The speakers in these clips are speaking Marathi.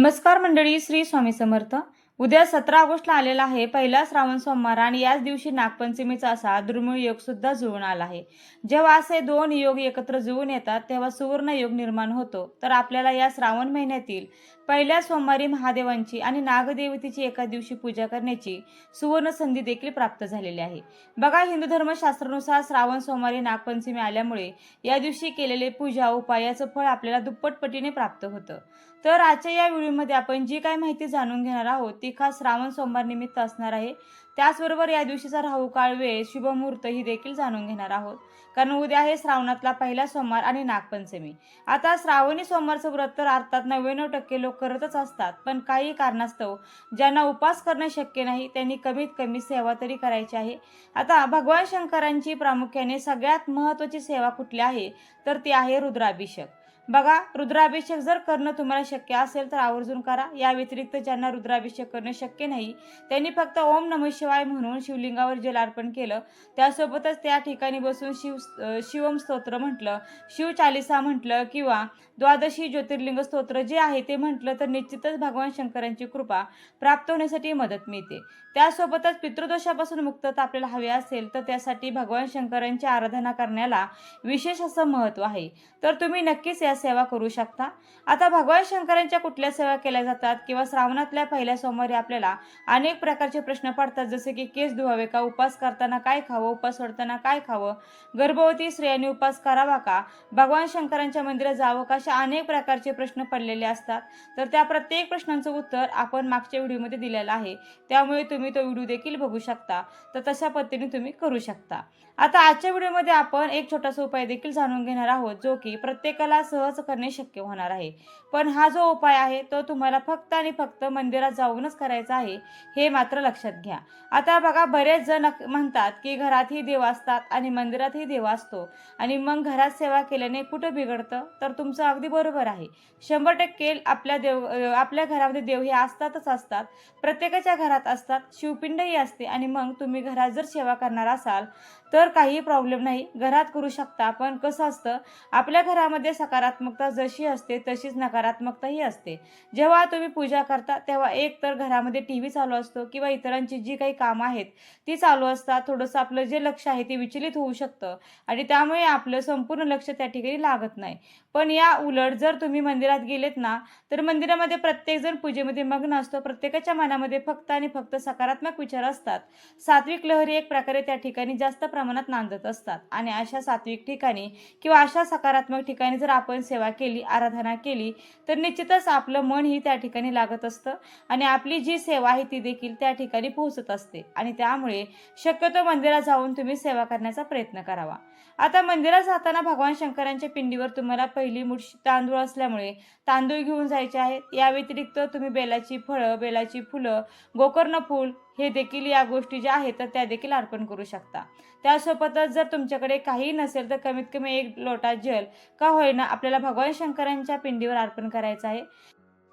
नमस्कार मंडळी, श्री स्वामी समर्थ. उद्या 17 ऑगस्टला आलेला आहे पहिला श्रावण सोमवार आणि याच दिवशी नागपंचमीचा असा दुर्मिळ योग सुद्धा जुळून आला आहे. जेव्हा असे दोन योग एकत्र जुळून येतात तेव्हा सुवर्ण योग निर्माण होतो. तर आपल्याला या श्रावण महिन्यातील पहिल्या सोमवारी महादेवांची आणि नागदेवतेची एका दिवशी पूजा करण्याची सुवर्ण संधी देखील प्राप्त झालेली आहे. बघा, हिंदू धर्मशास्त्रानुसार श्रावण सोमवारी नागपंचमी आल्यामुळे या दिवशी केलेले पूजा उपायाचं फळ आपल्याला दुप्पट पटीने प्राप्त होतं. तर आजच्या या व्हिडिओमध्ये आपण जी काही माहिती जाणून घेणार आहोत ती खास श्रावण सोमवार निमित्त असणार आहे. त्याचबरोबर या दिवशीचा राहुकाळ वेळ, शुभमुहूर्त ही देखील जाणून घेणार आहोत. कारण उद्या आहे श्रावणातला पहिला सोमवार आणि नागपंचमी. आता श्रावणी सोमवारचं व्रत तर अर्थात 99% लोक करतच असतात, पण काही कारणास्तव ज्यांना उपवास करणे शक्य नाही त्यांनी कमीत कमी सेवा तरी करायची आहे. आता भगवान शंकरांची प्रामुख्याने सगळ्यात महत्त्वाची सेवा कुठली आहे तर ती आहे रुद्राभिषेक. बघा, रुद्राभिषेक जर करणं तुम्हाला शक्य असेल तर आवर्जून करा. या व्यतिरिक्त ज्यांना रुद्राभिषेक करणं शक्य नाही त्यांनी फक्त ओम नमः शिवाय म्हणून शिवलिंगावर जल अर्पण केलं, त्यासोबतच त्या ठिकाणी बसून शिवम स्तोत्र म्हटलं, शिवचालिसा म्हटलं किंवा द्वादशी ज्योतिर्लिंग स्तोत्र जे आहे ते म्हटलं तर निश्चितच भगवान शंकरांची कृपा प्राप्त होण्यासाठी मदत मिळते. त्यासोबतच पितृदोषापासून मुक्तता आपल्याला हवी असेल तर त्यासाठी भगवान शंकरांची आराधना करण्याला विशेष असं महत्त्व आहे. तर तुम्ही नक्कीच या सेवा करू शकता. आता भगवान शंकरांच्या कुठल्या सेवा केल्या जातात किंवा श्रावणातल्या पहिल्या सोमवारी आपल्याला अनेक प्रकारचे प्रश्न पडतात, जसे की केस धुवावे का, उपवास करताना काय खावं, उपवास सोडताना काय खावं, गर्भवती स्त्रियांनी उपवास करावा का, भगवान शंकरांच्या मंदिरात जावं का, अशा अनेक प्रकारचे प्रश्न पडलेले असतात. तर त्या प्रत्येक प्रश्नांचं उत्तर आपण मागच्या व्हिडिओमध्ये दिलेलं आहे, त्यामुळे तुम्ही तो व्हिडिओ देखील बघू शकता. तर तशा पद्धतीने तुम्ही करू शकता. आता आजच्या व्हिडिओमध्ये आपण एक छोटासा उपाय देखील जाणून घेणार आहोत जो की प्रत्येकाला सहज करणे शक्य होणार आहे. पण हा जो उपाय आहे तो तुम्हाला फक्त आणि फक्त मंदिरात जाऊनच करायचा आहे, हे मात्र लक्षात घ्या. आता बघा, बरेच जण म्हणतात की घरातही देव असतात आणि मंदिरातही देव असतो आणि मग घरात सेवा केल्याने कुठं बिघडतं, तर तुमचं अगदी बरोबर आहे. 100% आपल्या घरामध्ये देव हे असतातच असतात, प्रत्येकाच्या घरात असतात, शिवपिंडही असते आणि मग तुम्ही घरात जर सेवा करणार असाल तर काही प्रॉब्लेम नाही, घरात करू शकता. पण कसं असतं, आपल्या घरामध्ये सकारात्मकता जशी असते तशीच नकारात्मकताही असते. जेव्हा तुम्ही पूजा करता तेव्हा एक तर घरामध्ये टीव्ही चालू असतो किंवा इतरांची जी काही कामं आहेत ती चालू असतात, थोडंसं आपलं जे लक्ष आहे ते विचलित होऊ शकतं आणि त्यामुळे आपलं संपूर्ण लक्ष त्या ठिकाणी लागत नाही. पण या उलट जर तुम्ही मंदिरात गेलेत ना, तर मंदिरामध्ये प्रत्येकजण पूजेमध्ये मग्न असतो, प्रत्येकाच्या मनामध्ये फक्त आणि फक्त सकारात्मक विचार असतात. सात्विक लहरी एक प्रकारे त्या ठिकाणी जास्त प्रमाणात नांदत असतात आणि अशा सात्विक ठिकाणी किंवा अशा सकारात्मक ठिकाणी जर आपण सेवा केली, आराधना केली तर निश्चितच आपलं मन ही त्या ठिकाणी लागत असतं आणि आपली जी सेवा आहे ती देखील त्या ठिकाणी पोहोचत असते आणि त्यामुळे शक्यतो मंदिरात जाऊन तुम्ही सेवा करण्याचा प्रयत्न करावा. आता मंदिरात जाताना भगवान शंकरांच्या पिंडीवर तुम्हाला पहिली मुठशी तांदूळ असल्यामुळे तांदूळ घेऊन जायचे आहेत. या व्यतिरिक्त तुम्ही बेलाची फळं, बेलाची फुलं, गोकर्ण फूल हे देखील या गोष्टी ज्या आहेत तर त्या देखील अर्पण करू शकता. त्यासोबतच जर तुमच्याकडे काही नसेल तर कमीत कमी 1 लोटा जल का होईना आपल्याला भगवान शंकरांच्या पिंडीवर अर्पण करायचं आहे.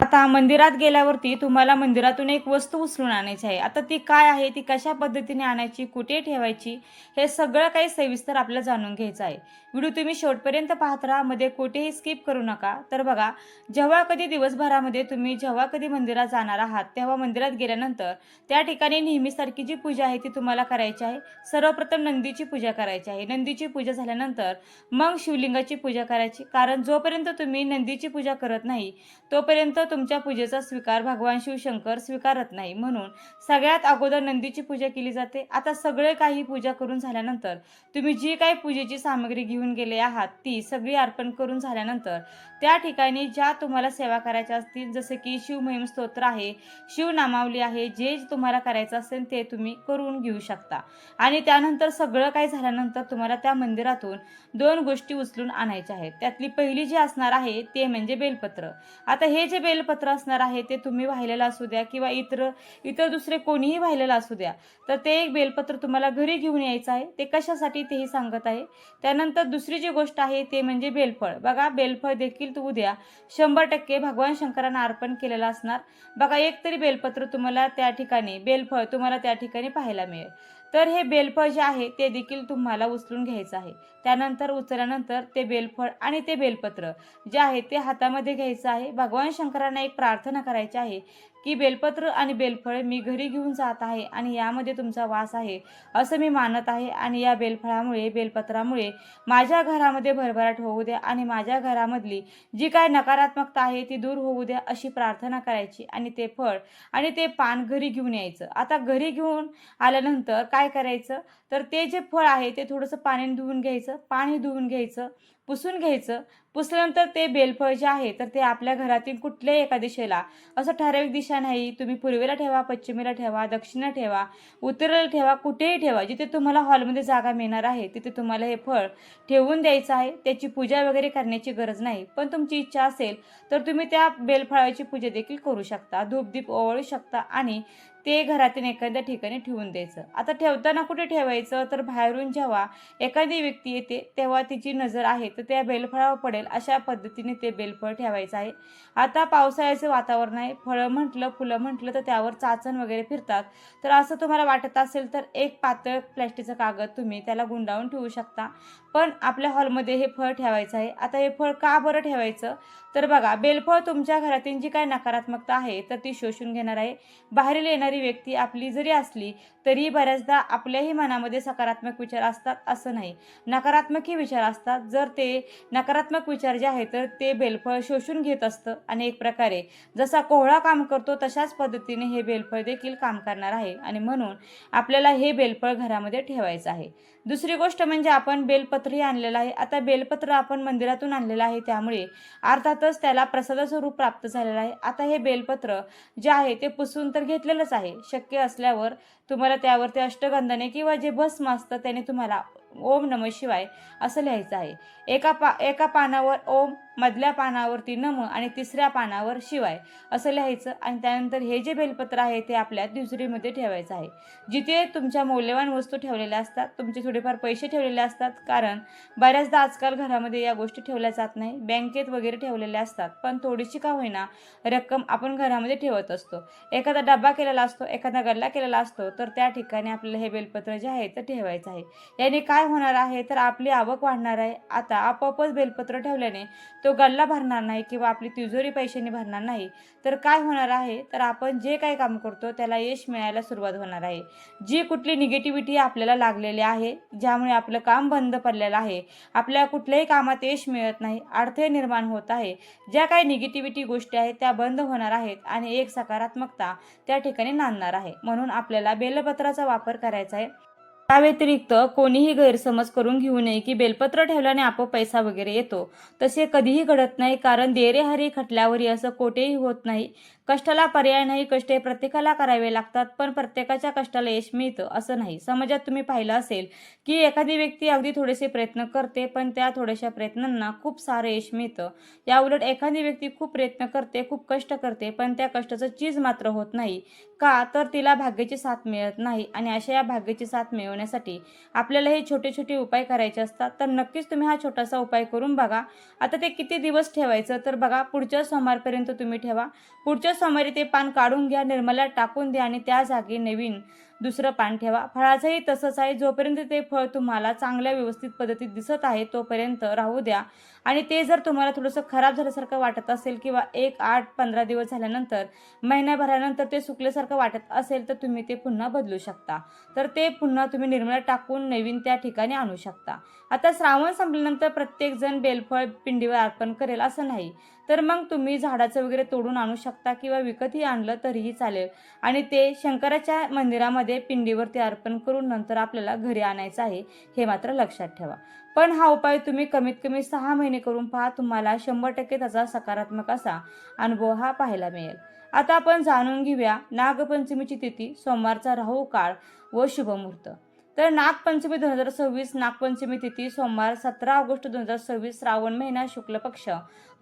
आता मंदिरात गेल्यावरती तुम्हाला मंदिरातून एक वस्तू उचलून आणायची आहे. आता ती काय आहे, ती कशा पद्धतीने आणायची, कुठे ठेवायची, हे सगळं काही सविस्तर आपल्याला जाणून घ्यायचं आहे. व्हिडिओ तुम्ही शेवटपर्यंत पाहत राहा, मध्ये कुठेही स्किप करू नका. तर बघा, जेव्हा कधी दिवसभरामध्ये तुम्ही जेव्हा कधी मंदिरात जाणार आहात तेव्हा मंदिरात गेल्यानंतर त्या ठिकाणी नेहमीसारखी जी पूजा आहे ती तुम्हाला करायची आहे. सर्वप्रथम नंदीची पूजा करायची आहे. नंदीची पूजा झाल्यानंतर मग शिवलिंगाची पूजा करायची, कारण जोपर्यंत तुम्ही नंदीची पूजा करत नाही तोपर्यंत तुमच्या पूजेचा स्वीकार भगवान शिवशंकर स्वीकारत नाही. म्हणून सगळ्यात अगोदर नंदीची पूजा केली जाते. आता सगळे काही पूजा करून झाल्यानंतर तुम्ही जी काही पूजेची सामग्री घेऊन गेले आहात ती सगळी अर्पण करून झाल्यानंतर त्या ठिकाणी ज्या तुम्हाला सेवा करायच्या असतील, जसे की शिवमहिम स्तोत्र आहे, शिवनामावली आहे, जे तुम्हाला करायचं असेल ते तुम्ही करून घेऊ शकता. आणि त्यानंतर सगळं काही झाल्यानंतर तुम्हाला त्या मंदिरातून 2 गोष्टी उचलून आणायच्या आहेत. त्यातली पहिली जी असणार आहे ते म्हणजे बेलपत्र. आता हे जे बेलपत्र असणार आहे ते तुम्ही वाहिलेलं असू द्या किंवा इतर दुसरे कोणीही वाहिलेलं असू द्या, तर ते एक बेलपत्र तुम्हाला घरी घेऊन यायचं आहे. ते कशासाठी तेही सांगत आहे. त्यानंतर दुसरी जी गोष्ट आहे ते म्हणजे बेलफळ. बघा, बेलफळ देखील उद्या 100% भगवान शंकरांना अर्पण केलेलं असणार. बघा, एक तरी बेलपत्र तुम्हाला त्या ठिकाणी, बेलफळ तुम्हाला त्या ठिकाणी पाहायला मिळेल. तर हे बेलफळ जे आहे ते देखील तुम्हाला उचलून घ्यायचं आहे. त्यानंतर उचलल्यानंतर ते बेलफळ आणि ते बेलपत्र जे आहे ते हातामध्ये घ्यायचं आहे. भगवान शंकरांना एक प्रार्थना करायची आहे की बेलपत्र आणि बेलफळ मी घरी घेऊन जात आहे आणि यामध्ये तुमचा वास आहे असं मी मानत आहे आणि या बेलफळामुळे बेलपत्रामुळे माझ्या घरामध्ये भरभराट होऊ द्या आणि माझ्या घरामधली जी काय नकारात्मकता आहे ती दूर होऊ द्या अशी प्रार्थना करायची आणि ते फळ आणि ते पान घरी घेऊन यायचं. आता घरी घेऊन आल्यानंतर काय करायचं, तर ते जे फळ आहे ते थोडंसं पाण्याने धुवून घ्यायचं, पाणी धुवून घ्यायचं, पुसून घ्यायचं. पुसल्यानंतर ते बेलफळ जे आहे तर ते आपल्या घरातील कुठल्याही एका दिशेला, असं ठराविक दिशा नाही, तुम्ही पूर्वेला ठेवा, पश्चिमेला ठेवा, दक्षिणेला ठेवा, उत्तरेला ठेवा, कुठेही ठेवा. जिथे तुम्हाला हॉलमध्ये जागा मिळणार आहे तिथे तुम्हाला हे फळ ठेवून द्यायचं आहे. त्याची पूजा वगैरे करण्याची गरज नाही, पण तुमची इच्छा असेल तर तुम्ही त्या बेलफळाची पूजा देखील करू शकता, धूपदीप ओवाळू शकता आणि ते घरातील एखाद्या ठिकाणी ठेवून द्यायचं. आता ठेवताना कुठे ठेवायचं, तर बाहेरून जेव्हा एखादी व्यक्ती येते तेव्हा तिची नजर आहे तर त्या बेलफळावर पडेल अशा पद्धतीने ते बेलफळ ठेवायचं आहे. आता पावसाळ्याचं वातावरण आहे, फळं म्हटलं फुलं म्हटलं तर त्यावर चाचण वगैरे फिरतात. तर असं तुम्हाला वाटत असेल तर एक पातळ प्लॅस्टिकचा कागद तुम्ही त्याला गुंडाळून ठेवू शकता, पण आपल्या हॉलमध्ये हे फळ ठेवायचं आहे. आता हे फळ का बरं ठेवायचं, तर बघा, बेलफळ तुमच्या घरातील जी काही नकारात्मकता आहे तर ती शोषून घेणार आहे. बाहेरील येणारी व्यक्ती आपली जरी असली तरी बऱ्याचदा आपल्याही मनामध्ये सकारात्मक विचार असतात असं नाही, नकारात्मकही विचार असतात. जर ते नकारात्मक विचार जे आहेत तर ते बेलफळ शोषून घेत असतं आणि एक प्रकारे जसा कोहळा काम करतो तशाच पद्धतीने हे बेलफळ देखील काम करणार आहे आणि म्हणून आपल्याला हे बेलफळ घरामध्ये ठेवायचं आहे. दुसरी गोष्ट म्हणजे आपण बेलपत्रही आणलेलं आहे. आता बेलपत्र आपण मंदिरातून आणलेलं आहे त्यामुळे अर्थातच त्याला प्रसादाचं प्राप्त झालेलं आहे. आता हे बेलपत्र जे आहे ते पुसून तर घेतलेलंच आहे. शक्य असल्यावर तुम्हाला त्यावरती अष्टगंधाने किंवा जे भस्म असतं त्याने तुम्हाला ओम नमः शिवाय असं लिहायचं आहे. एका पानावर ओम, मधल्या पानावरती नम आणि तिसऱ्या पानावर शिवाय असं लिहायचं आणि त्यानंतर हे जे बेलपत्र आहे ते आपल्या तिजोरीमध्ये ठेवायचं आहे. जिथे तुमच्या मौल्यवान वस्तू ठेवलेल्या असतात, तुमचे थोडेफार पैसे ठेवलेले असतात, कारण बऱ्याचदा आजकाल घरामध्ये या गोष्टी ठेवल्या जात नाही, बँकेत वगैरे ठेवलेल्या असतात, पण थोडीशी का होईना रक्कम आपण घरामध्ये ठेवत असतो. एखादा डब्बा केलेला असतो, एखादा गल्ला केलेला असतो, तर त्या ठिकाणी आपल्याला हे बेलपत्र जे आहे ते ठेवायचं आहे. याने काय होणार आहे, तर आपली आवक वाढणार आहे. आता आपोआपच बेलपत्र ठेवल्याने तो गल्ला भरणार नाही किंवा आपली तिजोरी पैशाने भरणार नाही, तर काय होणार आहे, तर आपण जे काही काम करतो त्याला यश मिळायला सुरुवात होणार आहे. जी कुठली निगेटिव्हिटी आपल्याला लागलेली आहे, ज्यामुळे आपलं काम बंद पडलेलं आहे, आपल्या कुठल्याही कामात यश मिळत नाही, अडथळे निर्माण होत आहे, ज्या काही निगेटिव्हिटी गोष्टी आहेत त्या बंद होणार आहेत आणि एक सकारात्मकता त्या ठिकाणी नांदणार आहे. म्हणून आपल्याला बेलपत्राचा वापर करायचा आहे. त्या व्यतिरिक्त कोणीही गैरसमज करून घेऊ नये की बेलपत्र ठेवल्याने आपोआप पैसा वगैरे येतो. तसे कधीही घडत नाही, कारण देरे हरी खटल्यावरी असं कोठेही होत नाही. कष्टाला पर्याय नाही, कष्ट हे प्रत्येकाला करावे लागतात, पण प्रत्येकाच्या कष्टाला यश मिळतं असं नाही. समाजात तुम्ही पाहिलं असेल की एखादी व्यक्ती अगदी थोडेसे प्रयत्न करते पण त्या थोड्याशा प्रयत्नांना खूप सारं यश मिळतं. याउलट एखादी व्यक्ती खूप प्रयत्न करते, खूप कष्ट करते, पण त्या कष्टाचं चीज मात्र होत नाही. का, तर तिला भाग्याची साथ मिळत नाही आणि अशा या भाग्याची साथ मिळवण्यासाठी आपल्याला हे छोटे छोटे उपाय करायचे असतात. तर नक्कीच तुम्ही हा छोटासा उपाय करून बघा. आता ते किती दिवस ठेवायचं, तर बघा, पुढच्या सोमवारपर्यंत तुम्ही ठेवा. पुढच्या सोमवारी ते पान काढून घ्या, निर्मल्यात टाकून द्या आणि त्या जागी नवीन दुसरं पान ठेवा. फळाचंही तसंच आहे, जोपर्यंत ते फळ तुम्हाला चांगल्या व्यवस्थित पद्धतीत दिसत आहे तोपर्यंत राहू द्या आणि ते जर तुम्हाला थोडंसं खराब झाल्यासारखं वाटत असेल किंवा 8-15 दिवस झाल्यानंतर, महिन्याभरानंतर ते सुकल्यासारखं वाटत असेल तर तुम्ही ते पुन्हा बदलू शकता. तर ते पुन्हा तुम्ही निर्मल्यात टाकून नवीन त्या ठिकाणी आणू शकता. आता श्रावण संपल्यानंतर प्रत्येकजण बेलफळ पिंडीवर अर्पण करेल असं नाही, तर मग तुम्ही झाडाचं वगैरे तोडून आणू शकता किंवा विकतही आणलं तरीही चालेल आणि ते शंकराच्या मंदिरामध्ये पिंडीवरती अर्पण करून नंतर आपल्याला घरी आणायचं आहे, हे मात्र लक्षात ठेवा. पण हा उपाय तुम्ही कमीत कमी 6 महिने करून पहा, तुम्हाला 100% त्याचा सकारात्मक असा अनुभव हा पाहायला मिळेल. आता आपण जाणून घेऊया नागपंचमीची तिथी, सोमवारचा राहू काळ व शुभमुहूर्त. तर नागपंचमी 2026, नागपंचमी तिथी सोमवार 17 ऑगस्ट 2026, श्रावण महिना शुक्ल पक्ष,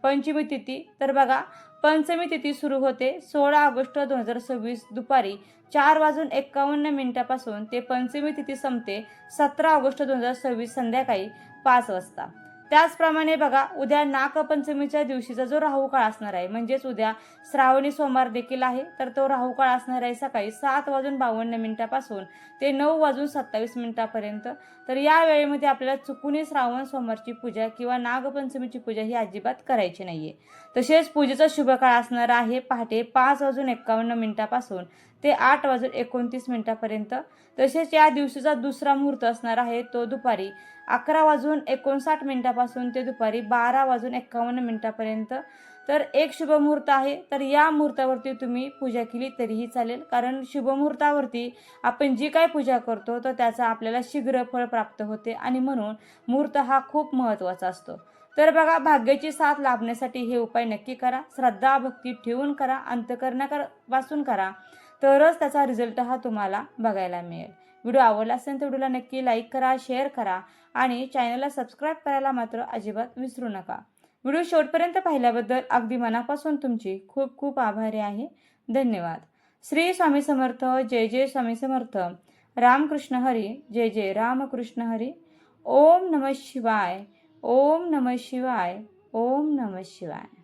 पंचमी तिथी. तर बघा, पंचमी तिथी सुरू होते 16 ऑगस्ट 2026 दुपारी 4:51 पासून ते पंचमी तिथी संपते 17 ऑगस्ट 2026 संध्याकाळी 5 वाजता. त्याचप्रमाणे बघा, उद्या नागपंचमीच्या दिवशीचा जो राहुकाळ असणार आहे, म्हणजेच उद्या श्रावणी सोमवार देखील आहे, तर तो राहुकाळ असणार आहे सकाळी 7:52 ते 9:27 तर या वेळेमध्ये आपल्याला चुकूनही श्रावण सोमवारची पूजा किंवा नागपंचमीची पूजा ही अजिबात करायची नाहीये. तसेच पूजेचा शुभ काळ असणार आहे पहाटे 5:51 ते 8:29 तसेच या दिवशीचा दुसरा मुहूर्त असणार आहे तो दुपारी 11:59 ते दुपारी 12:51 तर एक शुभ मुहूर्त आहे. तर या मुहूर्तावरती तुम्ही पूजा केली तरीही चालेल, कारण शुभ मुहूर्तावरती आपण जी काय पूजा करतो तर त्याचा आपल्याला शीघ्र फळ प्राप्त होते आणि म्हणून मुहूर्त हा खूप महत्त्वाचा असतो. तर बघा, भाग्याची साथ लाभण्यासाठी हे उपाय नक्की करा. श्रद्धा भक्ती ठेवून करा, अंतःकरणापासून करा, तरच त्याचा रिझल्ट हा तुम्हाला बघायला मिळेल. व्हिडिओ आवडला असेल तर व्हिडिओला नक्की लाईक करा, शेअर करा आणि चॅनलला सबस्क्राईब करायला मात्र अजिबात विसरू नका. व्हिडिओ शेवटपर्यंत पाहिल्याबद्दल अगदी मनापासून तुमची खूप खूप आभारी आहे. धन्यवाद. श्री स्वामी समर्थ. जय जय स्वामी समर्थ. रामकृष्ण हरी. जय जय रामकृष्ण हरी. ओम नमः शिवाय. ओम नमः शिवाय. ओम नमः शिवाय.